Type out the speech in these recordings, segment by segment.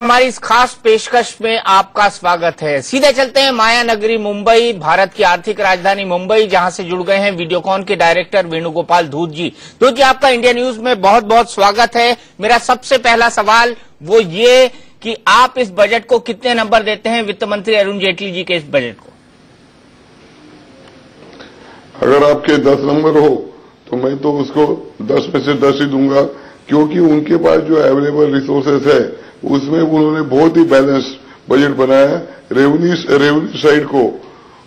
हमारी इस खास पेशकश में आपका स्वागत है। सीधे चलते हैं माया नगरी मुंबई, भारत की आर्थिक राजधानी मुंबई, जहां से जुड़ गए हैं वीडियोकॉन के डायरेक्टर वेणुगोपाल धूत जी। धूत जी, आपका इंडिया न्यूज में बहुत बहुत स्वागत है। मेरा सबसे पहला सवाल वो ये कि आप इस बजट को कितने नंबर देते हैं, वित्त मंत्री अरुण जेटली जी के इस बजट को? अगर आपके 10 नंबर हो तो मैं तो उसको 10 में से 10 ही दूंगा, क्योंकि उनके पास जो अवेलेबल रिसोर्सेस है उसमें उन्होंने बहुत ही बैलेंस बजट बनाया है। रेवेन्यू साइड को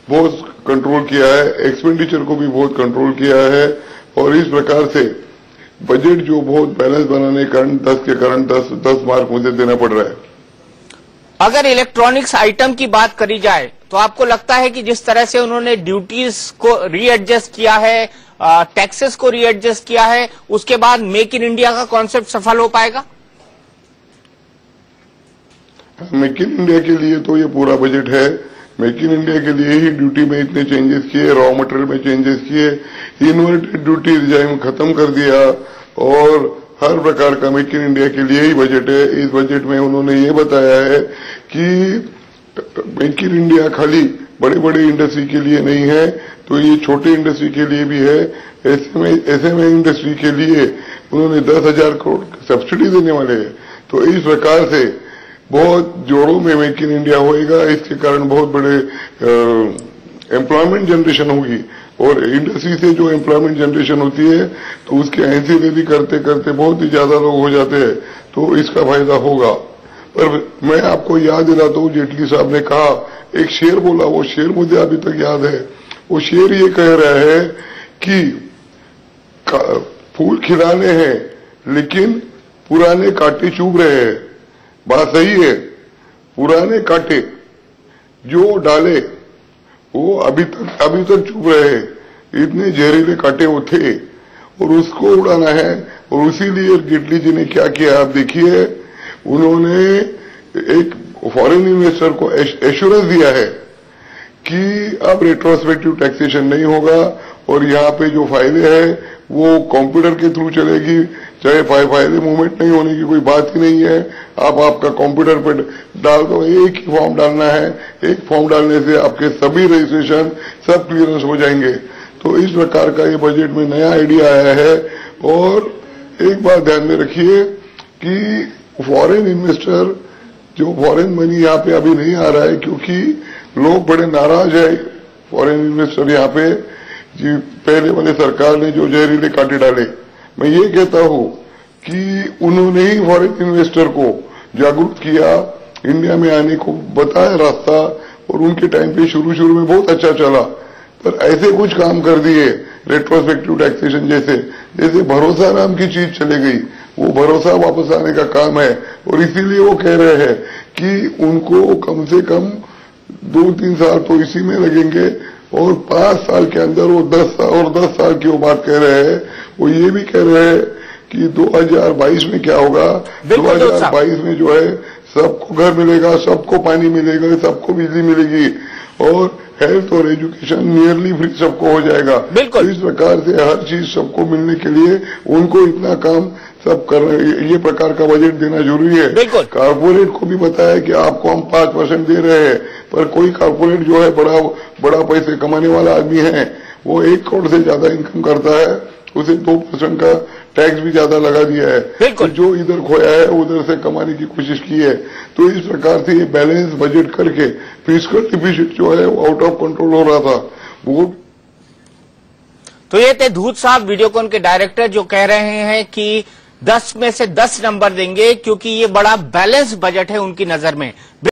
बहुत कंट्रोल किया है, एक्सपेंडिचर को भी बहुत कंट्रोल किया है, और इस प्रकार से बजट जो बहुत बैलेंस बनाने के कारण 10 के कारण 10 मार्क मुझे देना पड़ रहा है। अगर इलेक्ट्रॉनिक्स आइटम की बात करी जाए तो आपको लगता है कि जिस तरह से उन्होंने ड्यूटीज को रीएडजस्ट किया है, टैक्सेस को रीएडजस्ट किया है, उसके बाद मेक इन इंडिया का कॉन्सेप्ट सफल हो पाएगा? मेक इन इंडिया के लिए तो ये पूरा बजट है। मेक इन इंडिया के लिए ही ड्यूटी में इतने चेंजेस किए, रॉ मटेरियल में चेंजेस किए, इन्वर्टेड ड्यूटी रिजाइम खत्म कर दिया, और हर प्रकार का मेक इन इंडिया के लिए ही बजट है। इस बजट में उन्होंने ये बताया है कि मेक इन इंडिया खाली बड़े बड़े इंडस्ट्री के लिए नहीं है, तो ये छोटे इंडस्ट्री के लिए भी है। एसएमई इंडस्ट्री के लिए उन्होंने 10,000 करोड़ सब्सिडी देने वाले हैं। तो इस प्रकार से बहुत जोरों में मेक इन इंडिया होएगा। इसके कारण बहुत बड़े एम्प्लॉयमेंट जनरेशन होगी, और इंडस्ट्री से जो एम्प्लॉयमेंट जनरेशन होती है तो उसके एनसीएलटी करते करते बहुत ही ज्यादा लोग हो जाते हैं, तो इसका फायदा होगा। पर मैं आपको याद दिलाता हूँ, जेटली साहब ने कहा, एक शेर बोला, वो शेर मुझे अभी तक याद है। वो शेर ये कह रहा है कि फूल खिलाने हैं लेकिन पुराने कांटे चुभ रहे हैं। बात सही है, पुराने कांटे जो डाले वो अभी तक चुभ रहे हैं, इतने जहरीले कांटे वो थे, और उसको उड़ाना है। और इसीलिए जेटली जी ने क्या किया, आप देखिए, उन्होंने एक फॉरेन इन्वेस्टर को एश्योरेंस दिया है कि अब रेट्रोस्पेक्टिव टैक्सेशन नहीं होगा, और यहाँ पे जो फाइलें हैं वो कंप्यूटर के थ्रू चलेगी, चाहे फाइलें मूवमेंट नहीं होने की कोई बात ही नहीं है। आप आपका कंप्यूटर पे डाल दो, एक ही फॉर्म डालना है, एक फॉर्म डालने से आपके सभी रजिस्ट्रेशन सब क्लियरेंस हो जाएंगे। तो इस प्रकार का ये बजट में नया आइडिया आया है। और एक बात ध्यान में रखिए कि फॉरेन इन्वेस्टर, जो फॉरेन मनी यहाँ पे अभी नहीं आ रहा है, क्योंकि लोग बड़े नाराज है फॉरेन इन्वेस्टर यहाँ पे, जी पहले वाले सरकार ने जो जहरीले कांटे डाले। मैं ये कहता हूँ कि उन्होंने ही फॉरेन इन्वेस्टर को जागरूक किया, इंडिया में आने को बताया रास्ता, और उनके टाइम पे शुरू में बहुत अच्छा चला। पर ऐसे कुछ काम कर दिए रेट्रोस्पेक्टिव टैक्सेशन जैसे भरोसा नाम की चीज चले गई, वो भरोसा वापस आने का काम है। और इसीलिए वो कह रहे हैं कि उनको कम से कम 2-3 साल तो इसी में लगेंगे, और 5 साल के अंदर वो 10 साल की वो बात कह रहे हैं। वो ये भी कह रहे हैं कि 2022 में क्या होगा, 2022 में जो है सबको घर मिलेगा, सबको पानी मिलेगा, सबको बिजली मिलेगी, और हेल्थ और एजुकेशन नियरली फ्री सबको हो जाएगा। बिल्कुल। इस प्रकार से हर चीज सबको मिलने के लिए उनको इतना काम सब कर रहे हैं। ये प्रकार का बजट देना जरूरी है। बिल्कुल। कारपोरेट को भी बताया कि आपको हम 5% दे रहे हैं, पर कोई कारपोरेट जो है बड़ा पैसे कमाने वाला आदमी है, वो 1 करोड़ से ज्यादा इनकम करता है, उसे 2% का टैक्स भी ज्यादा लगा दिया है। तो जो इधर खोया है उधर से कमाने की कोशिश की है। तो इस प्रकार से ये बैलेंस बजट करके फिस्कल डिफिसिट जो है वो आउट ऑफ कंट्रोल हो रहा था वो। तो ये थे धूत साहब, वीडियोकॉन के डायरेक्टर, जो कह रहे हैं कि 10 में से 10 नंबर देंगे, क्योंकि ये बड़ा बैलेंस बजट है उनकी नजर में।